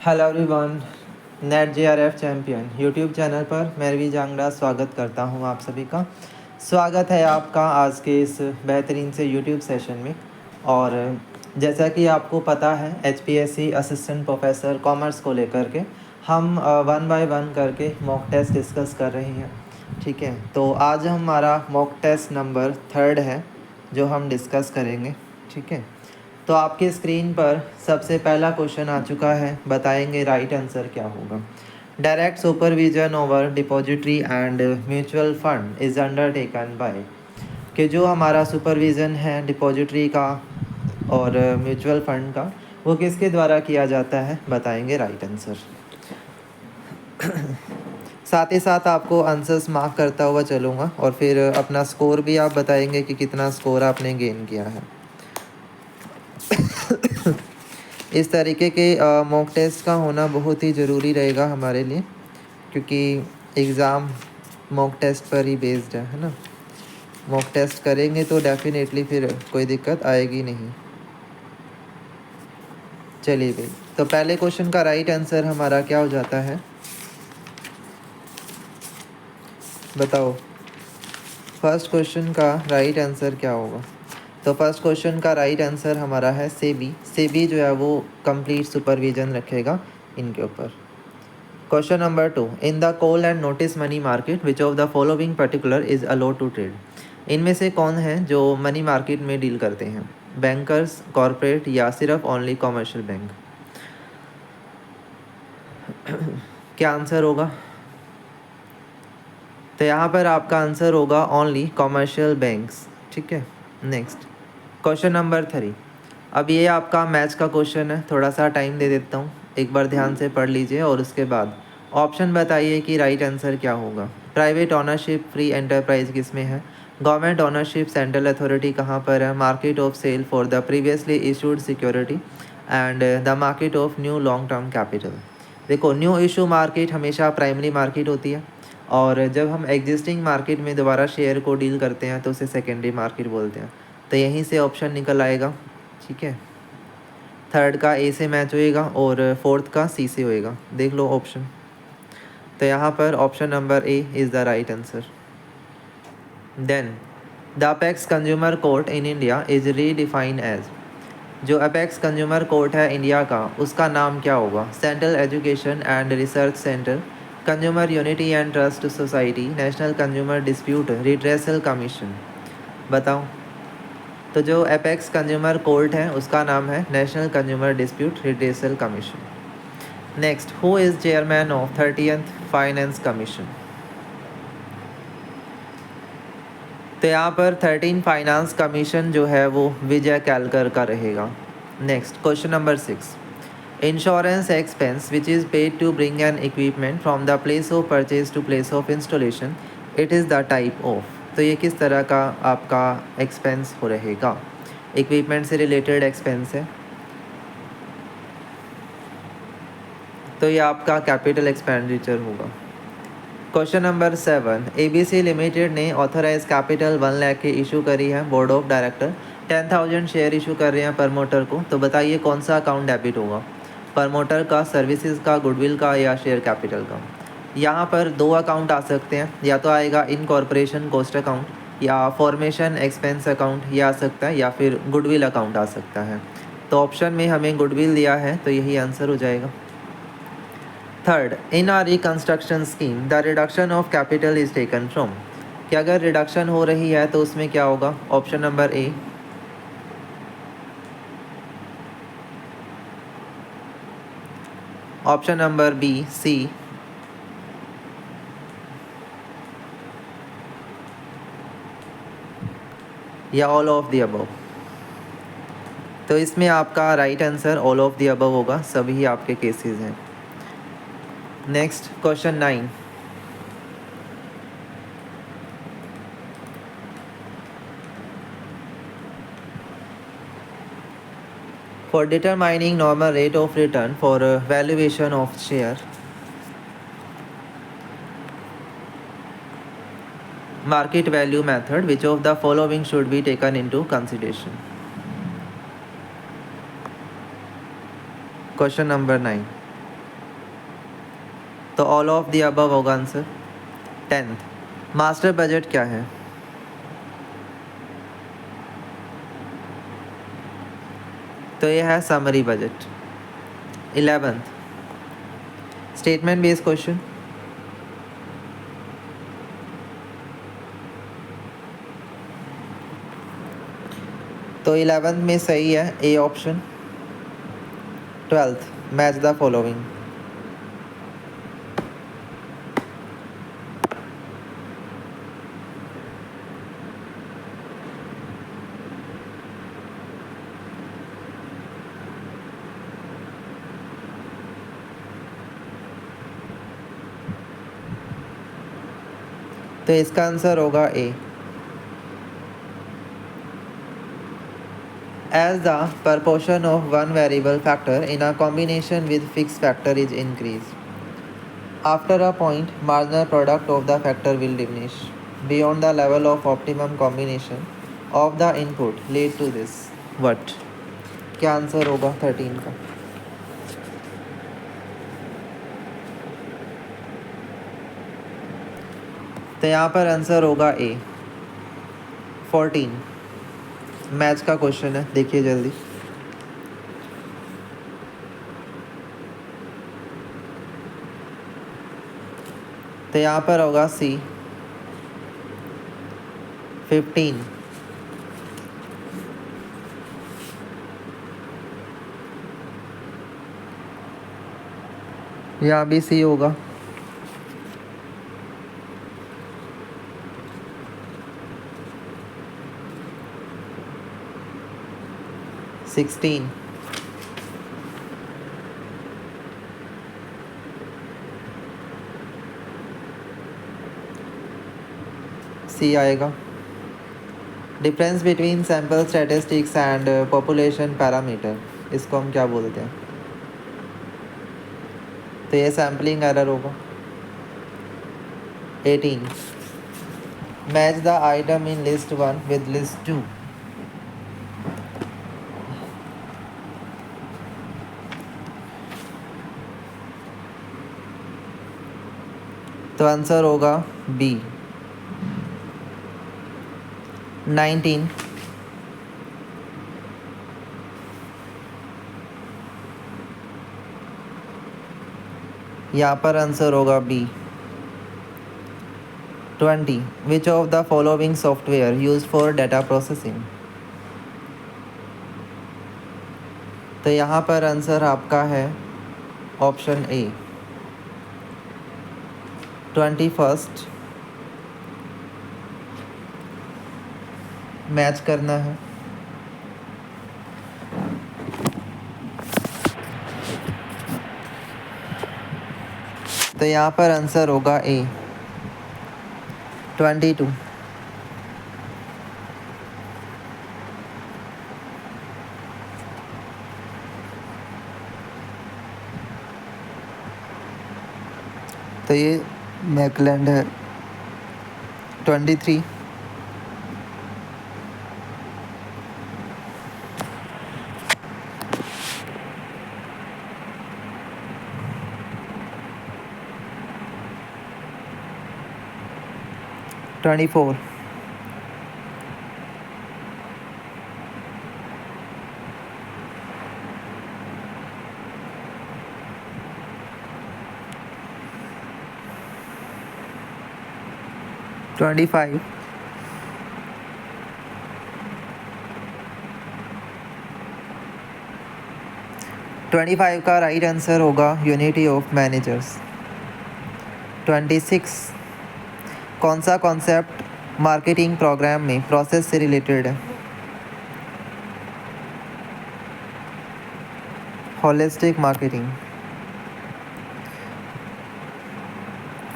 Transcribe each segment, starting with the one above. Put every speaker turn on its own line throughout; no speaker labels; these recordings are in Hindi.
Hello everyone, net JRF champion YouTube channel पर मैं रवि जांगड़ा स्वागत करता हूं आप सभी का। स्वागत है आपका आज के इस बेहतरीन से यूट्यूब सेशन में। और जैसा कि आपको पता है HPSC असिस्टेंट प्रोफेसर कॉमर्स को लेकर के हम 1 बाय 1 करके मॉक टेस्ट डिस्कस कर रहे हैं। ठीक है, तो आज हमारा मॉक टेस्ट नंबर 3 है जो हम डिस्कस करेंगे। ठीक है, तो आपके स्क्रीन पर सबसे पहला क्वेश्चन आ चुका है, बताएंगे राइट आंसर क्या होगा। Direct supervision over depository and mutual fund is undertaken by, कि जो हमारा सुपरविज़न है डिपॉजिटरी का और म्यूचुअल फंड का वो किसके द्वारा किया जाता है, बताएंगे राइट आंसर। साथ ही साथ आपको आंसर्स मार्क करता हुआ चलूँगा और फिर अपना स्कोर भी आप बताएंगे कि कितना स्कोर आपने गेन किया है। इस तरीके के मॉक टेस्ट का होना बहुत ही ज़रूरी रहेगा हमारे लिए, क्योंकि एग्ज़ाम मॉक टेस्ट पर ही बेस्ड है ना। मॉक टेस्ट करेंगे तो डेफिनेटली फिर कोई दिक्कत आएगी नहीं। चलिए भाई, तो पहले क्वेश्चन का राइट आंसर हमारा क्या हो जाता है, बताओ। फर्स्ट क्वेश्चन का राइट आंसर क्या होगा? तो फर्स्ट क्वेश्चन का राइट आंसर हमारा है सेबी। सेबी जो है वो कंप्लीट सुपरविजन रखेगा इनके ऊपर। Question number 2, in the call and notice money market which of the following particular is allowed to trade. इनमें से कौन है जो मनी मार्केट में डील करते हैं? बैंकर्स, कॉरपोरेट या सिर्फ ओनली कॉमर्शियल बैंक? क्या आंसर होगा? तो यहाँ पर आपका आंसर होगा ओनली कॉमर्शियल बैंक्स। ठीक है, नेक्स्ट क्वेश्चन नंबर 3। अब ये आपका मैथ्स का क्वेश्चन है, थोड़ा सा टाइम दे देता हूँ, एक बार ध्यान से पढ़ लीजिए और उसके बाद ऑप्शन बताइए कि राइट आंसर क्या होगा। प्राइवेट ऑनरशिप फ्री एंटरप्राइज किस में है? गवर्नमेंट ऑनरशिप सेंट्रल अथॉरिटी कहाँ पर है? Market of sale for the previously issued security and the market of new long term capital. देखो, न्यू इशू मार्केट हमेशा प्राइमरी मार्केट होती है और जब हम एग्जिस्टिंग मार्केट में दोबारा शेयर को डील करते हैं तो उसे सेकेंडरी मार्केट बोलते हैं। तो यहीं से ऑप्शन निकल आएगा। ठीक है, थर्ड का ए से मैच होएगा और फोर्थ का सी से होएगा। देख लो ऑप्शन। तो यहाँ पर option number A is the right answer. Then the apex consumer court in India is redefined as. जो अपेक्स कंज्यूमर कोर्ट है इंडिया का, उसका नाम क्या होगा? Central education and research centre, consumer unity and trust society, national consumer dispute redressal commission. बताओ। तो जो अपेक्स कंज्यूमर कोर्ट है उसका नाम है national consumer dispute redressal commission. Next, who is chairman of 30th finance commission? तो यहाँ पर 13 फाइनेंस कमीशन जो है वो विजय कैलकर का रहेगा। Next question number 6, insurance expense which is paid to bring an equipment from the place of purchase to place of installation, it is the type of. तो ये किस तरह का आपका एक्सपेंस हो रहेगा? इक्विपमेंट से रिलेटेड एक्सपेंस है, तो ये आपका कैपिटल एक्सपेंडिचर होगा। क्वेश्चन नंबर 7, ABC लिमिटेड ने ऑथराइज कैपिटल 1 लाख की इशू करी है board of director, 10,000 share issue कर रहे हैं प्रमोटर को। तो बताइए कौन सा अकाउंट डेबिट होगा? प्रमोटर का, सर्विसेज का, गुडविल का या शेयर कैपिटल का? यहाँ पर दो अकाउंट आ सकते हैं, या तो आएगा इनकॉर्पोरेशन कॉस्ट अकाउंट या फॉर्मेशन एक्सपेंस अकाउंट ये आ सकता है, या फिर गुडविल अकाउंट आ सकता है। तो ऑप्शन में हमें गुडविल दिया है तो यही आंसर हो जाएगा। Third, in are reconstruction scheme the reduction of capital is taken from. कि अगर रिडक्शन हो रही है तो उसमें क्या होगा? Option number A, option number B, C, या ऑल ऑफ द अबव। तो इसमें आपका right answer all of the above होगा, सभी आपके केसेस हैं। Next question 9, for determining normal rate of return for valuation of share, market value method, which of the following should be taken into consideration? Question number 9, तो ऑल ऑफ द अबव होगा आंसर। 10th, मास्टर बजट क्या है? तो ये है summary budget. 11th, statement based question. तो 11th में सही है A option. 12th, match the following. तो इसका आंसर होगा ए। As the proportion of one variable factor in a combination with fixed factor is increased, after a point, marginal product of the factor will diminish beyond the level of optimum combination of the input lead to this. What? क्या आंसर होगा 13 का? तो यहाँ पर आंसर होगा ए। 14, मैथ्स का क्वेश्चन है, देखिए जल्दी। तो यहाँ पर होगा सी। 15, यहाँ भी सी होगा। 16, सी आएगा। Difference between sample statistics and population parameter, इसको हम क्या बोलते हैं? तो ये सैम्पलिंग एरर होगा। 18, match the item in list 1 with list 2। तो आंसर होगा बी। 19, यहाँ पर आंसर होगा B. 20, which of the following software use for data processing? तो यहाँ पर आंसर आपका है ऑप्शन ए। 21st, मैच करना है। तो यहाँ पर आंसर होगा ए। 22, तो ये मैकलैंड है। 23, 24, 25, 25 का राइट आंसर होगा यूनिटी ऑफ मैनेजर्स। 26, कौन सा कॉन्सेप्ट मार्केटिंग प्रोग्राम में प्रोसेस से रिलेटेड है? Holistic marketing.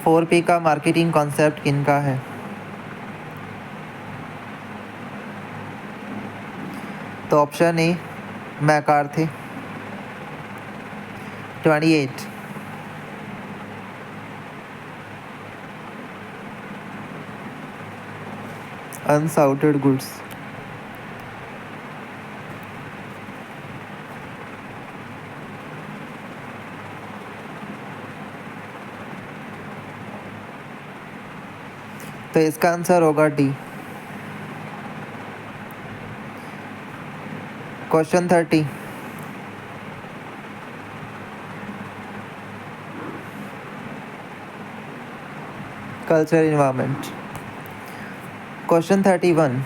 4P का मार्केटिंग कॉन्सेप्ट किनका है? तो ऑप्शन ए मैकार्थी। 28, अनसाउटेड गुड्स। 29, तो इसका आंसर होगा D. Question 30। Cultural environment. Question 31।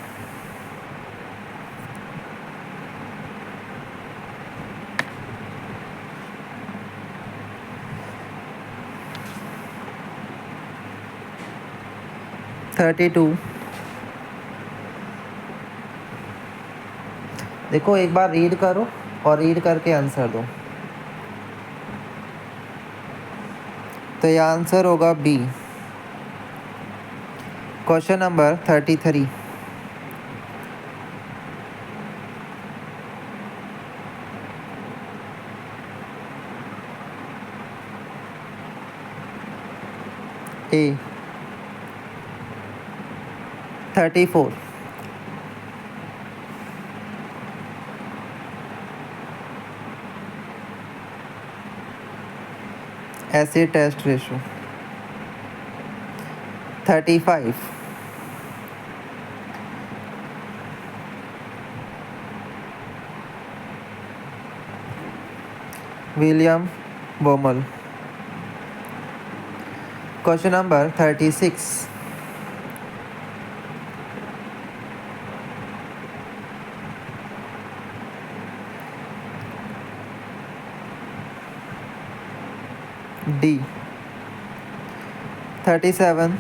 देखो एक बार रीड करो और रीड करके आंसर दो। तो यह आंसर होगा B. Question number 33। A. 34। Acid test ratio. 35। William Baumol. Question number 36। D. 37।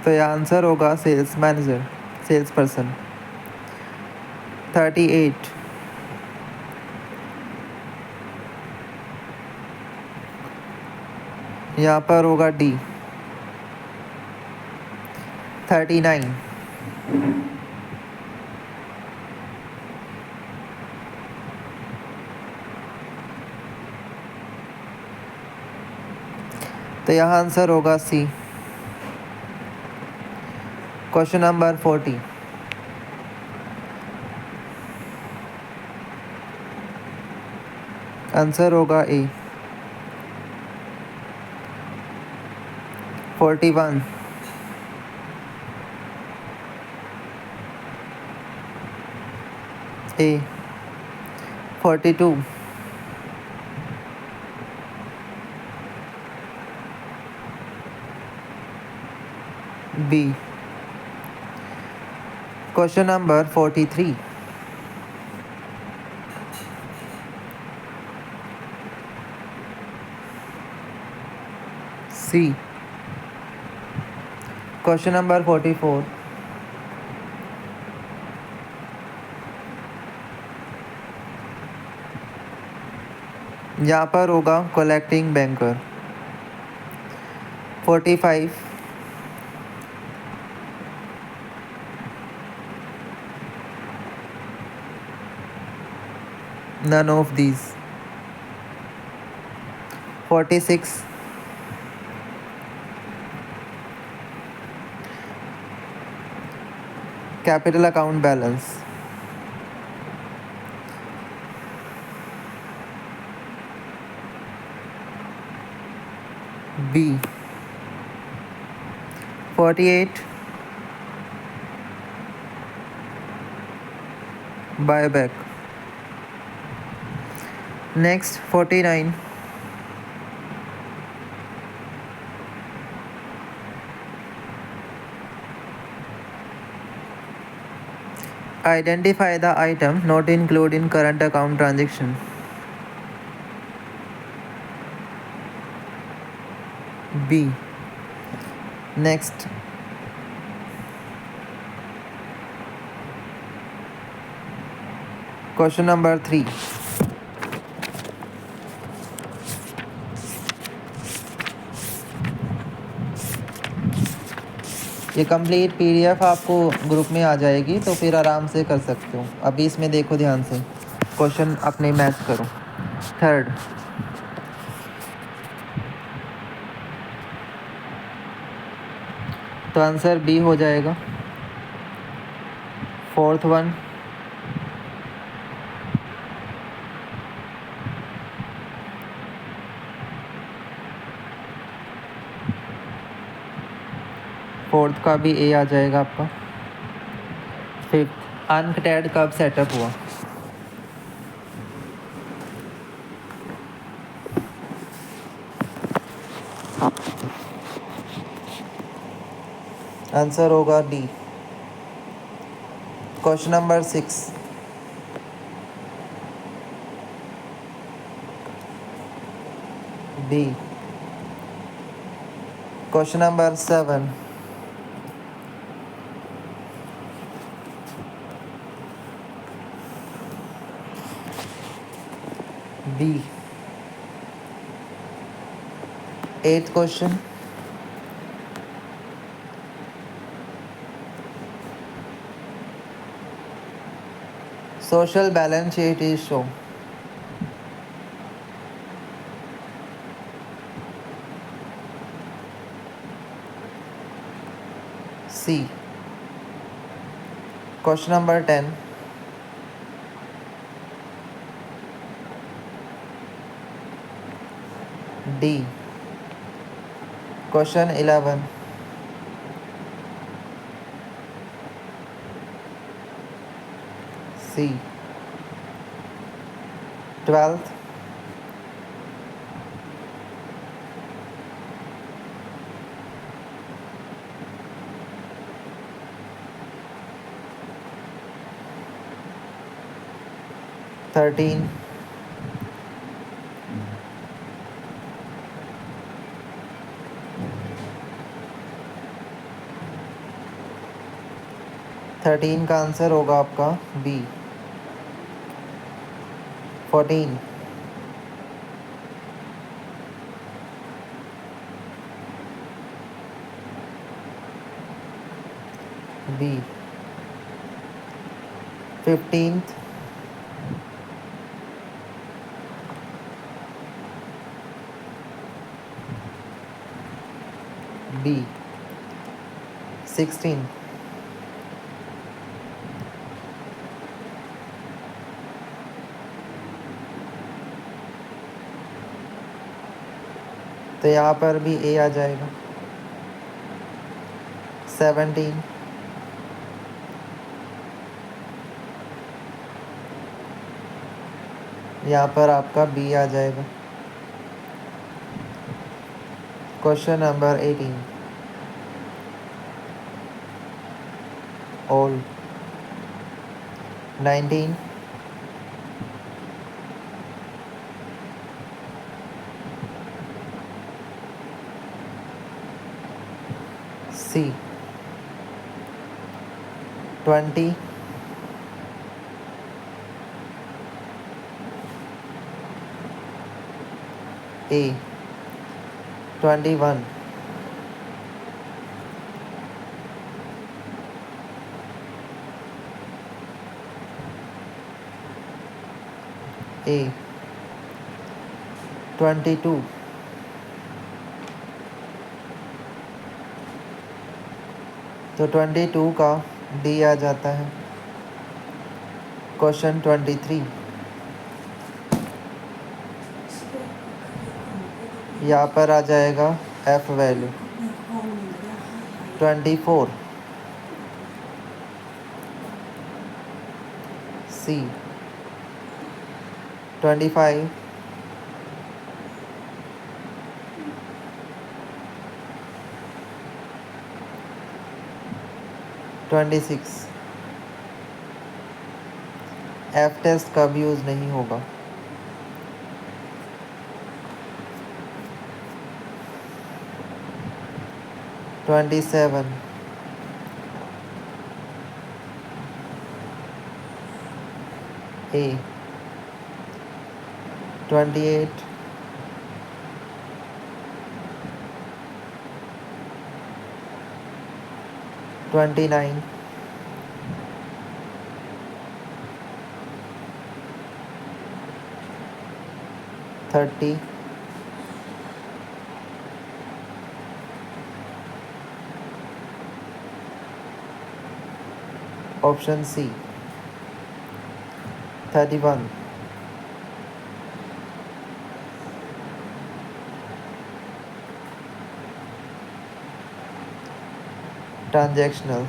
तो यह आंसर होगा सेल्स मैनेजर, सेल्स पर्सन। 38। यहाँ पर होगा डी। 39। तो यहाँ आंसर होगा सी। Question number 40। आंसर होगा A. 41। A. 42। B. Question number 43। C. Question number 44। यहाँ पर होगा collecting banker. 45। None of these. 46. Capital account balance. B. 48. Buyback. Next 49. Identify the item not included in current account transaction. B. Next. Question number 3. ये कंप्लीट पीडीएफ आपको ग्रुप में आ जाएगी, तो फिर आराम से कर सकते हो। अभी इसमें देखो ध्यान से, क्वेश्चन अपने मैच करो। 3rd, तो आंसर बी हो जाएगा। 4th वन, फोर्थ का भी ए आ जाएगा आपका। फिफ्थ, अनकटैड कब सेटअप हुआ? आंसर होगा D. Question number 6, D. Question number 7, B. 8th question, social balance sheet is shown. C. Question number 10, D. Question 11, C. 12th, thirteen, thirteen का आंसर होगा आपका बी। 14, बी। 15th, B. 16, तो यहाँ पर भी ए आ जाएगा। 17, यहाँ पर आपका बी आ जाएगा। Question number 18, all. 19, सी। 20, ए। 21, ए। 22, तो 22 का डी आ जाता है। क्वेश्चन 23, यहाँ पर आ जाएगा F value. 24, C. 25, F test कब यूज़ नहीं होगा? 27, ए। 28, 29, 30, option C 31, transactional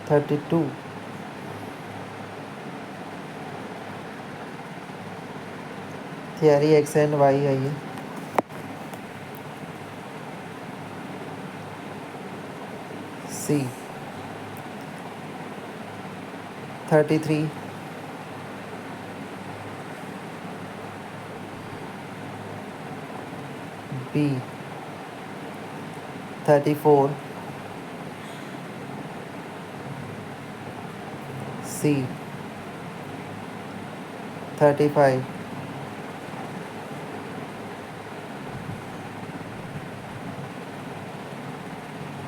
32 theory X and Y है ये। C 33 B 34 C 35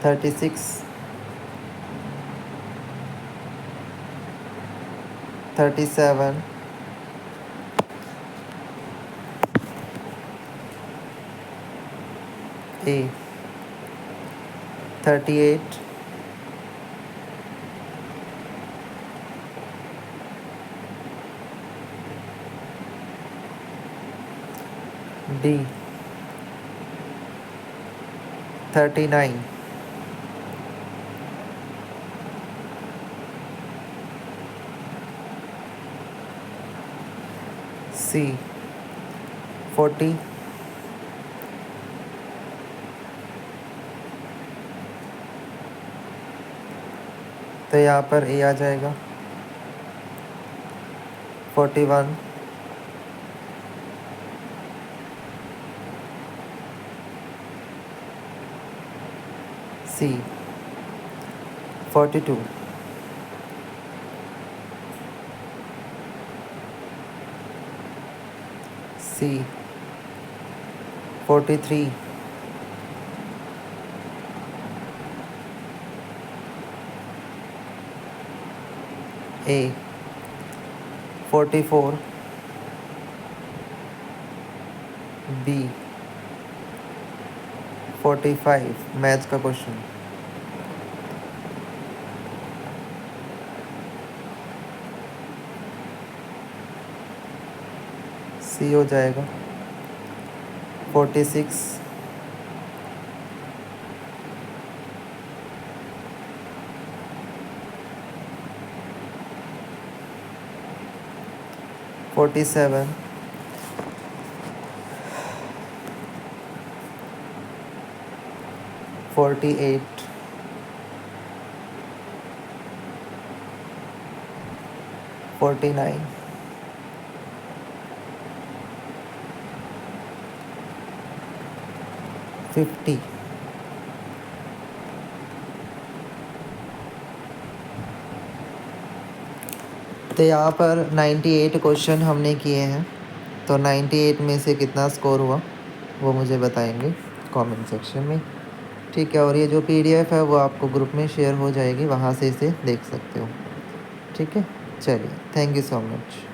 36 37 A 38 D 39 C 40 तो यहाँ पर ए आ जाएगा 41 C 42 C 43 A 44 B 45 maths का क्वेश्चन। सी हो जाएगा 46 47 48 49 50 तो यहाँ पर 98 क्वेश्चन हमने किए हैं। तो 98 में से कितना स्कोर हुआ वो मुझे बताएंगे कमेंट सेक्शन में, ठीक है। और ये जो PDF है वो आपको ग्रुप में शेयर हो जाएगी, वहाँ से इसे देख सकते हो, ठीक है। चलिए, थैंक यू सो मच।